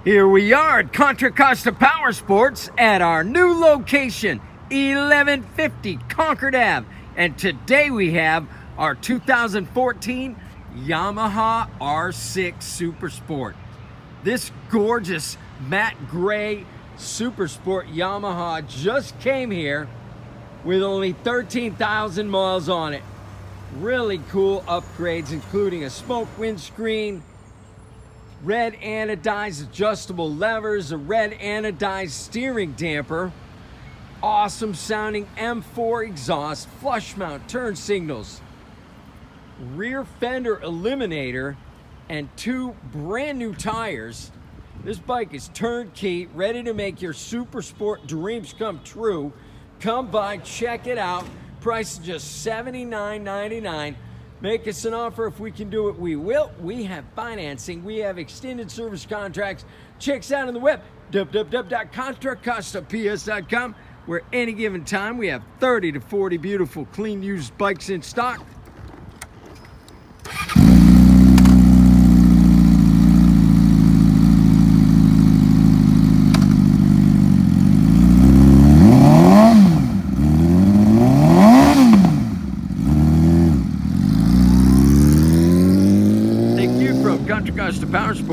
Here we are at Contra Costa Powersports at our new location, 1150 Concord Ave. And today we have our 2014 Yamaha R6 Supersport. This gorgeous matte gray Supersport Yamaha just came here with only 13,000 miles on it. Really cool upgrades, including a smoke windscreen, red anodized adjustable levers, a red anodized steering damper, awesome sounding M4 exhaust, flush mount turn signals, rear fender eliminator, and 2 brand new tires. This bike is turnkey, ready to make your super sport dreams come true. Come by, check it out. Price is just $79.99. Make us an offer. If we can do it, we will. We have financing. We have extended service contracts. Check us out on the web, www.contracostaps.com, where any given time we have 30 to 40 beautiful, clean, used bikes in stock. Contra Costa Powersports.